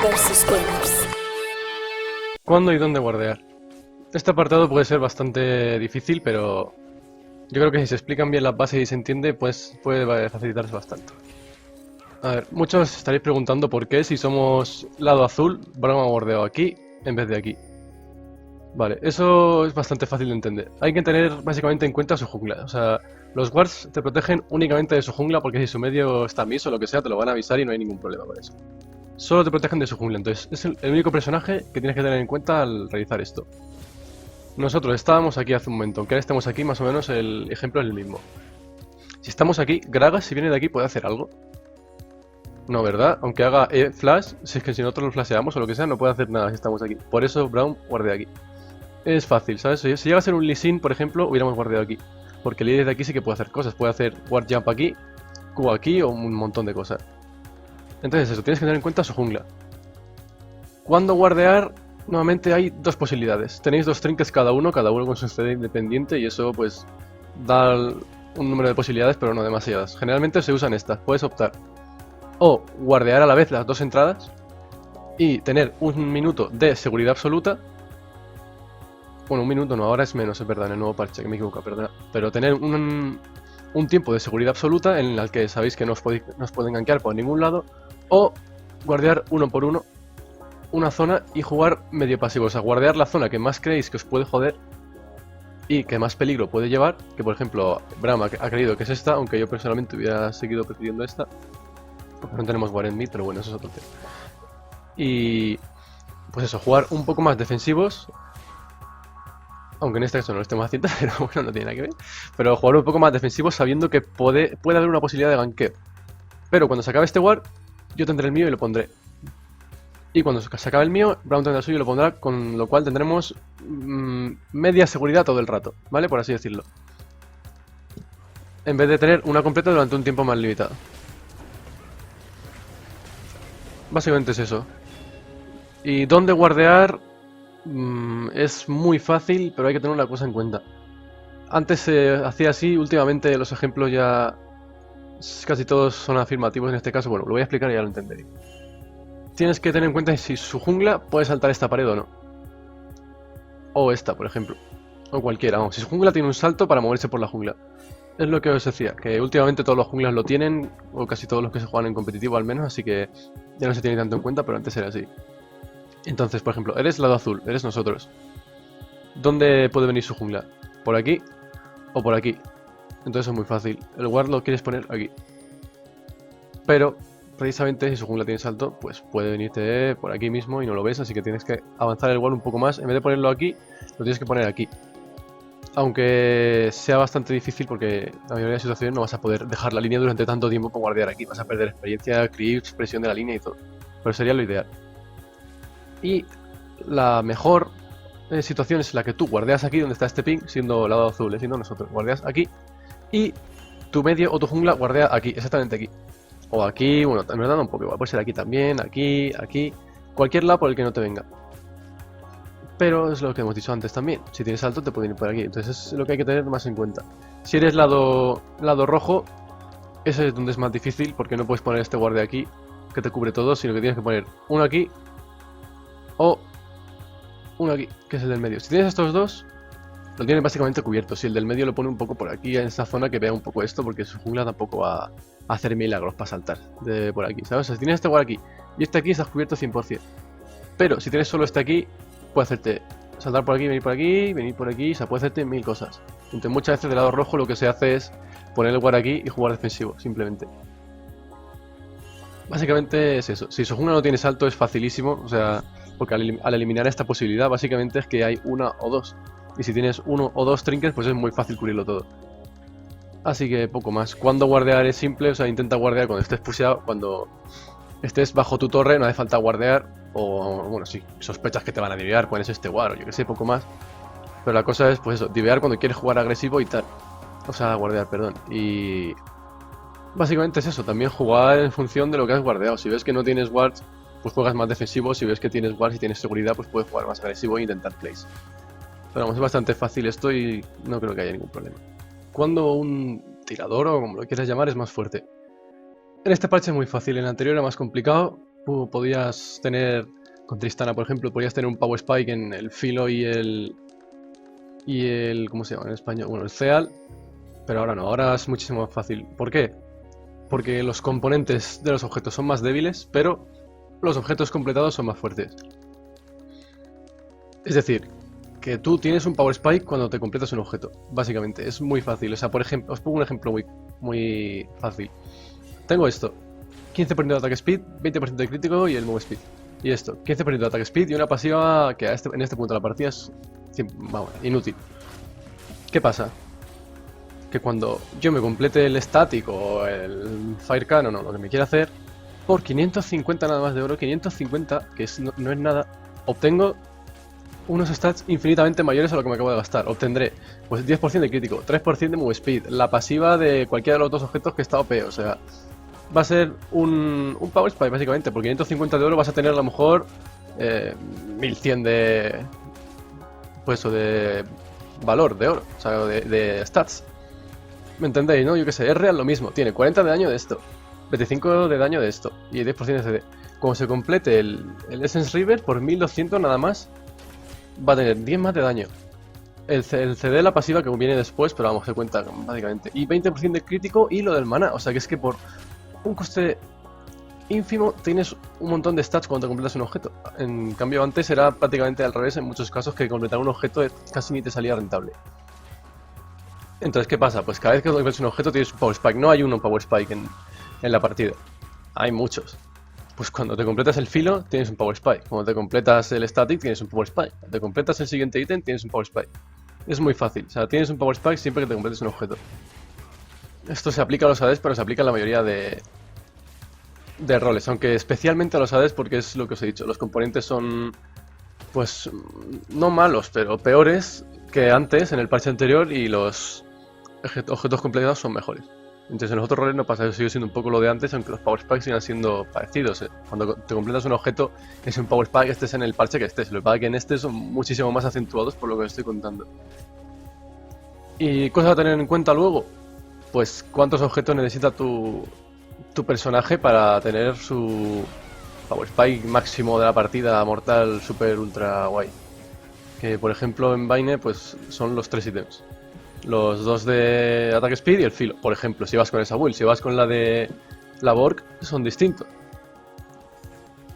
versus Gamers. ¿Cuándo y dónde guardear? Este apartado puede ser bastante difícil, pero yo creo que si se explican bien las bases y se entiende, pues puede facilitarse bastante. A ver, muchos estaréis preguntando por qué si somos lado azul, Brown ha guardeado aquí en vez de aquí. Vale, eso es bastante fácil de entender. Hay que tener básicamente en cuenta su jungla. O sea, los wards te protegen únicamente de su jungla porque si su medio está miso o lo que sea, te lo van a avisar y no hay ningún problema con eso. Solo te protegen de su jungla, entonces es el único personaje que tienes que tener en cuenta al realizar esto. Nosotros estábamos aquí hace un momento, aunque ahora estemos aquí, más o menos el ejemplo es el mismo. Si estamos aquí, Gragas, si viene de aquí, puede hacer algo. No, ¿verdad? Aunque haga flash, si es que si nosotros lo flasheamos o lo que sea, no puede hacer nada si estamos aquí. Por eso Brown guardea aquí. Es fácil, ¿sabes? Si llega a ser un Lee Sin, por ejemplo, hubiéramos guardeado aquí. Porque el líder de aquí sí que puede hacer cosas. Puede hacer Ward Jump aquí, Q aquí o un montón de cosas. Entonces eso, tienes que tener en cuenta su jungla. Cuando guardear, nuevamente hay dos posibilidades. Tenéis dos trinkets cada uno con su CD independiente y eso pues da un número de posibilidades, pero no demasiadas. Generalmente se usan estas. Puedes optar o guardear a la vez las dos entradas y tener un minuto de seguridad absoluta. Bueno, un minuto no, ahora es menos, es verdad, en el nuevo parche, que me equivoco, perdona. Pero tener un tiempo de seguridad absoluta en el que sabéis que no os pueden gankear por ningún lado. O guardear uno por uno una zona y jugar medio pasivo. O sea, guardear la zona que más creéis que os puede joder y que más peligro puede llevar. Que por ejemplo, Braum ha creído que es esta, aunque yo personalmente hubiera seguido prefiriendo esta. Porque no tenemos War en mid, pero bueno, eso es otro tema. Y pues eso, jugar un poco más defensivos. Aunque en este caso no lo estemos haciendo, pero bueno, no tiene nada que ver. Pero jugar un poco más defensivos sabiendo que puede haber una posibilidad de ganqueo. Pero cuando se acabe este War, yo tendré el mío y lo pondré. Y cuando se acabe el mío, Brown tendrá el suyo y lo pondrá, con lo cual tendremos media seguridad todo el rato, ¿vale? Por así decirlo. En vez de tener una completa durante un tiempo más limitado. Básicamente es eso. Y dónde guardear es muy fácil, pero hay que tener una cosa en cuenta. Antes se hacía así, últimamente los ejemplos ya casi todos son afirmativos en este caso. Bueno, lo voy a explicar y ya lo entenderéis. Tienes que tener en cuenta si su jungla puede saltar esta pared o no. O esta, por ejemplo. O cualquiera, vamos. Si su jungla tiene un salto para moverse por la jungla. Es lo que os decía, que últimamente todos los junglas lo tienen, o casi todos los que se juegan en competitivo al menos, así que ya no se tiene tanto en cuenta, pero antes era así. Entonces, por ejemplo, eres lado azul, eres nosotros. ¿Dónde puede venir su jungla? ¿Por aquí? ¿O por aquí? Entonces es muy fácil. El ward lo quieres poner aquí. Pero precisamente si su jungla tiene salto, pues puede venirte por aquí mismo y no lo ves, así que tienes que avanzar el wall un poco más. En vez de ponerlo aquí, lo tienes que poner aquí. Aunque sea bastante difícil porque en la mayoría de situaciones no vas a poder dejar la línea durante tanto tiempo para guardear aquí. Vas a perder experiencia, creeps, presión de la línea y todo. Pero sería lo ideal. Y la mejor situación es la que tú guardeas aquí donde está este ping, siendo lado azul, siendo nosotros. Guardeas aquí y tu medio o tu jungla guardea aquí, exactamente aquí. O aquí, bueno, en verdad un poco igual, puede ser aquí también, aquí, aquí, cualquier lado por el que no te venga. Pero es lo que hemos dicho antes también, si tienes salto te pueden ir por aquí, entonces es lo que hay que tener más en cuenta. Si eres lado rojo, ese es donde es más difícil porque no puedes poner este guardia aquí, que te cubre todo, sino que tienes que poner uno aquí o uno aquí, que es el del medio. Si tienes estos dos, lo tienes básicamente cubierto. Si el del medio lo pone un poco por aquí, en esta zona, que vea un poco esto, porque su jungla tampoco va a hacer milagros para saltar de por aquí, ¿sabes? O sea, si tienes este guard aquí y este aquí, estás cubierto 100%. Pero si tienes solo este aquí, puede hacerte saltar por aquí, venir por aquí, o sea, puede hacerte mil cosas. Entonces muchas veces del lado rojo lo que se hace es poner el guard aquí y jugar defensivo, simplemente. Básicamente es eso. Si su jungla no tiene salto es facilísimo, o sea, porque al eliminar esta posibilidad básicamente es que hay una o dos. Y si tienes uno o dos trinkets, pues es muy fácil cubrirlo todo. Así que poco más. Cuando guardear es simple, o sea, intenta guardear cuando estés pusheado, cuando estés bajo tu torre, no hace falta guardear. O, bueno, si sospechas que te van a divear, pones este guard o yo que sé, poco más. Pero la cosa es, pues eso, divear cuando quieres jugar agresivo y tal. O sea, guardear, perdón. Y básicamente es eso, también jugar en función de lo que has guardeado. Si ves que no tienes wards, pues juegas más defensivo. Si ves que tienes wards y tienes seguridad, pues puedes jugar más agresivo e intentar plays. Pero vamos, es bastante fácil esto y no creo que haya ningún problema. Cuando un tirador o como lo quieras llamar es más fuerte. En este parche es muy fácil, en el anterior era más complicado podías tener, con Tristana por ejemplo, podías tener un Power Spike en el filo ¿cómo se llama en español? Bueno, el Ceal, pero ahora no, ahora es muchísimo más fácil. ¿Por qué? Porque los componentes de los objetos son más débiles, pero los objetos completados son más fuertes. Es decir, que tú tienes un Power Spike cuando te completas un objeto, básicamente. Es muy fácil. O sea, por ejemplo, os pongo un ejemplo muy fácil. Tengo esto, 15% de ataque speed, 20% de crítico y el move speed. Y esto, 15% de ataque speed y una pasiva que en este punto de la partida es vamos, inútil. ¿Qué pasa? Que cuando yo me complete el static o el fire cannon o lo que me quiera hacer, por 550 nada más de oro, 550, que no es nada, obtengo unos stats infinitamente mayores a lo que me acabo de gastar. Obtendré pues 10% de crítico, 3% de move speed, la pasiva de cualquiera de los dos objetos que está OP, o sea, va a ser un Power Spike básicamente. Por 550 de oro vas a tener a lo mejor 1100 de... pues eso, de valor de oro, o sea, de stats. ¿Me entendéis, no? Yo qué sé, es real lo mismo. Tiene 40 de daño de esto, 25 de daño de esto y 10% de CD. Cuando se complete el Essence River, por 1200 nada más, va a tener 10 más de daño. El CD, la pasiva que viene después, pero vamos, se cuenta básicamente. Y 20% de crítico y lo del mana. O sea que es que por un coste ínfimo tienes un montón de stats cuando te completas un objeto. En cambio, antes era prácticamente al revés en muchos casos, que completar un objeto casi ni te salía rentable. Entonces, ¿qué pasa? Pues cada vez que completas un objeto tienes un Power Spike. No hay uno Power Spike en la partida. Hay muchos. Pues cuando te completas el filo, tienes un Power Spike. Cuando te completas el static, tienes un Power Spike. Cuando te completas el siguiente ítem, tienes un Power Spike. Es muy fácil. O sea, tienes un Power Spike siempre que te completes un objeto. Esto se aplica a los ADs, pero se aplica a la mayoría de roles. Aunque especialmente a los ADs, porque es lo que os he dicho. Los componentes son, pues, no malos, pero peores que antes, en el parche anterior, y los objetos completados son mejores. Entonces en los otros roles no pasa, eso sigue siendo un poco lo de antes, aunque los Power Spikes sigan siendo parecidos. Cuando te completas un objeto, es un Power Spike, estés en el parche que estés. Lo que pasa es que en este son muchísimo más acentuados por lo que os estoy contando. Y cosas a tener en cuenta luego, pues cuántos objetos necesita tu personaje para tener su Power Spike máximo de la partida mortal super ultra guay. Que por ejemplo en Vayne pues son los 3 ítems. Los 2 de Attack Speed y el filo, por ejemplo, si vas con esa build. Si vas con la de la Borg, son distintos.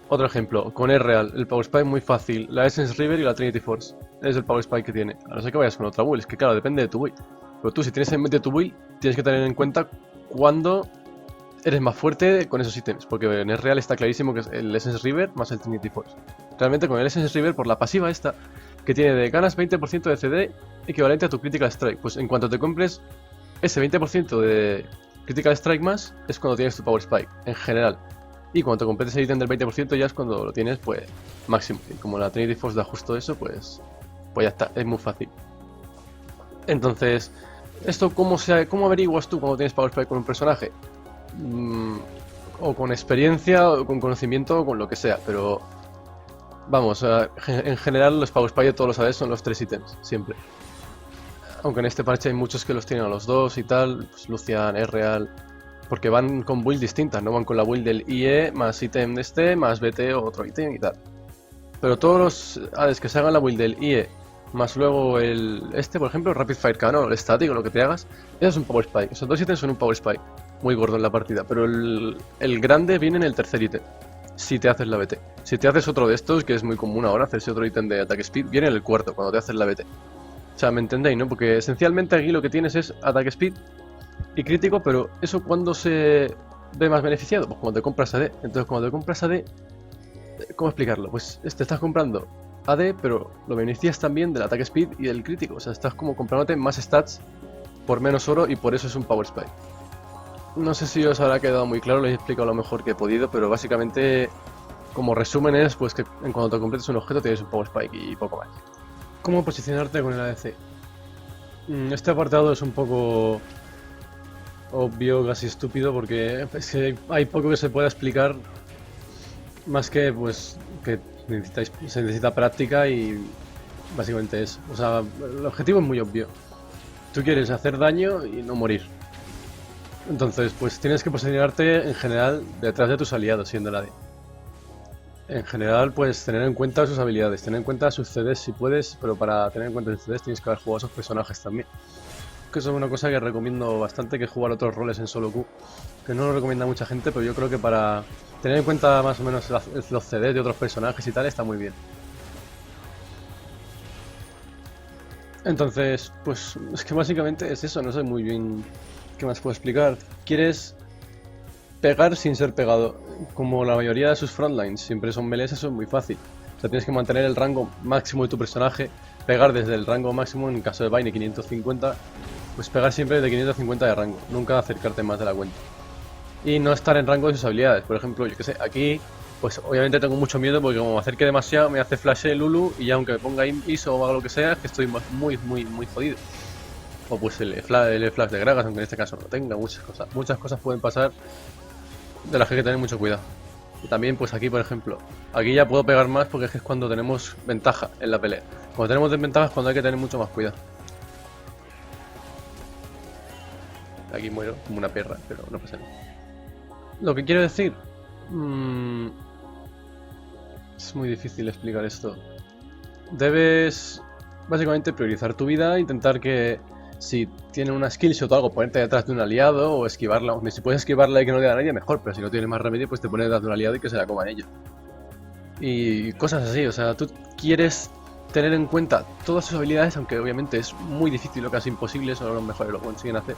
Otro ejemplo, con R-Real, el Power Spike muy fácil, la Essence River y la Trinity Force. Es el Power Spike que tiene. A no ser que vayas con otra build, es que claro, depende de tu build. Pero tú si tienes en mente tu build, tienes que tener en cuenta cuándo eres más fuerte con esos ítems. Porque en R-Real está clarísimo que es el Essence River más el Trinity Force. Realmente con el Essence River, por la pasiva esta, que tiene de ganas 20% de CD equivalente a tu Critical Strike. Pues en cuanto te compres ese 20% de Critical Strike más, es cuando tienes tu Power Spike, en general. Y cuando te completes el ítem del 20% ya es cuando lo tienes, pues, máximo. Y como la Trinity Force da justo eso, pues ya está, es muy fácil. Entonces, ¿esto cómo averiguas tú cuando tienes Power Spike con un personaje? O con experiencia, o con conocimiento, o con lo que sea, pero... Vamos, en general los Power Spike de todos los ADs son los 3 ítems, siempre. Aunque en este parche hay muchos que los tienen a los 2 y tal, pues Lucian, R-Real, porque van con builds distintas, no van con la build del IE más ítem de este, más BT o otro ítem y tal. Pero todos los ADs que se hagan la build del IE, más luego por ejemplo, Rapid Fire Cannon o el Static o lo que te hagas, eso es un Power Spike. Esos 2 ítems son un Power Spike, muy gordo en la partida, pero el grande viene en el tercer ítem. Si te haces la BT. Si te haces otro de estos, que es muy común ahora, hacerse otro ítem de Attack Speed, viene en el cuarto, cuando te haces la BT. O sea, ¿me entendéis, no? Porque esencialmente aquí lo que tienes es Attack Speed y crítico, pero ¿eso cuándo se ve más beneficiado? Pues cuando te compras AD. Entonces, cuando te compras AD, ¿cómo explicarlo? Pues te estás comprando AD, pero lo beneficias también del Attack Speed y del crítico. O sea, estás como comprándote más stats por menos oro y por eso es un Power Spike. No sé si os habrá quedado muy claro, lo he explicado lo mejor que he podido, pero básicamente, como resumen es pues que cuando te completes un objeto tienes un Power Spike y poco más. ¿Cómo posicionarte con el ADC? Este apartado es un poco obvio, casi estúpido, porque es que hay poco que se pueda explicar más que pues que se necesita práctica y básicamente es. O sea, el objetivo es muy obvio. Tú quieres hacer daño y no morir. Entonces, pues tienes que posicionarte en general detrás de tus aliados siendo el AD. En general, pues tener en cuenta sus habilidades, tener en cuenta sus CDs si puedes, pero para tener en cuenta sus CDs tienes que haber jugado a esos personajes también. Que eso es una cosa que recomiendo bastante, que es jugar otros roles en solo Q, que no lo recomienda mucha gente, pero yo creo que para tener en cuenta más o menos los CDs de otros personajes y tal está muy bien. Entonces, pues es que básicamente es eso, no sé muy bien qué más puedo explicar. ¿Quieres pegar sin ser pegado? Como la mayoría de sus frontlines siempre son melees, eso es muy fácil. O sea, tienes que mantener el rango máximo de tu personaje, pegar desde el rango máximo, en caso de Vayne 550, pues pegar siempre de 550 de rango, nunca acercarte más de la cuenta. Y no estar en rango de sus habilidades. Por ejemplo, yo que sé, aquí pues obviamente tengo mucho miedo porque como me acerque demasiado me hace flash el Lulu y ya aunque me ponga ISO o haga lo que sea, es que estoy muy jodido. O pues el flash de Gragas, aunque en este caso no tenga, muchas cosas. Muchas cosas pueden pasar de las que hay que tener mucho cuidado. Y también pues aquí por ejemplo, aquí ya puedo pegar más porque es que es cuando tenemos ventaja en la pelea. Cuando tenemos desventaja es cuando hay que tener mucho más cuidado. Aquí muero como una perra, pero no pasa nada. Lo que quiero decir... Mmm, es muy difícil explicar esto. Debes básicamente priorizar tu vida, intentar que si tiene una skillshot o algo, ponerte detrás de un aliado o esquivarla. Si puedes esquivarla y que no le da a nadie, mejor, pero si no tienes más remedio, pues te pones detrás de un aliado y que se la coman ellos. Y cosas así, o sea, tú quieres tener en cuenta todas sus habilidades, aunque obviamente es muy difícil o casi imposible, solo los mejores lo consiguen hacer.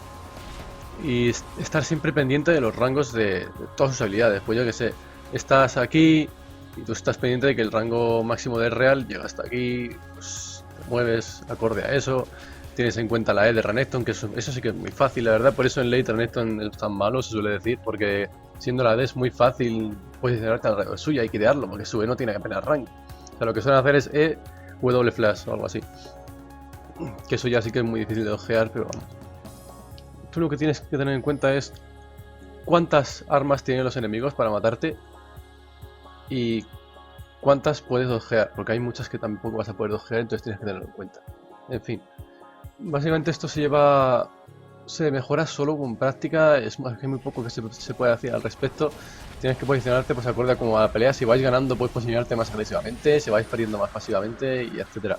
Y estar siempre pendiente de los rangos de todas sus habilidades. Pues yo que sé, estás aquí y tú estás pendiente de que el rango máximo de real llega hasta aquí, pues te mueves acorde a eso. Tienes en cuenta la E de Renekton, que eso sí que es muy fácil, la verdad. Por eso en late Renekton es tan malo, se suele decir, porque siendo la D es muy fácil posicionarte alrededor suya y quitarlo, porque su E no tiene apenas rango. O sea, lo que suelen hacer es E, W flash o algo así. Que eso ya sí que es muy difícil de ojear, pero vamos. Tú lo que tienes que tener en cuenta es cuántas armas tienen los enemigos para matarte y cuántas puedes dogear, porque hay muchas que tampoco vas a poder dogear, entonces tienes que tenerlo en cuenta. En fin, básicamente esto se mejora solo con práctica, es muy poco que se puede hacer al respecto. Tienes que posicionarte pues acorde a como a la pelea, si vais ganando puedes posicionarte más agresivamente, si vais perdiendo más pasivamente y etcétera.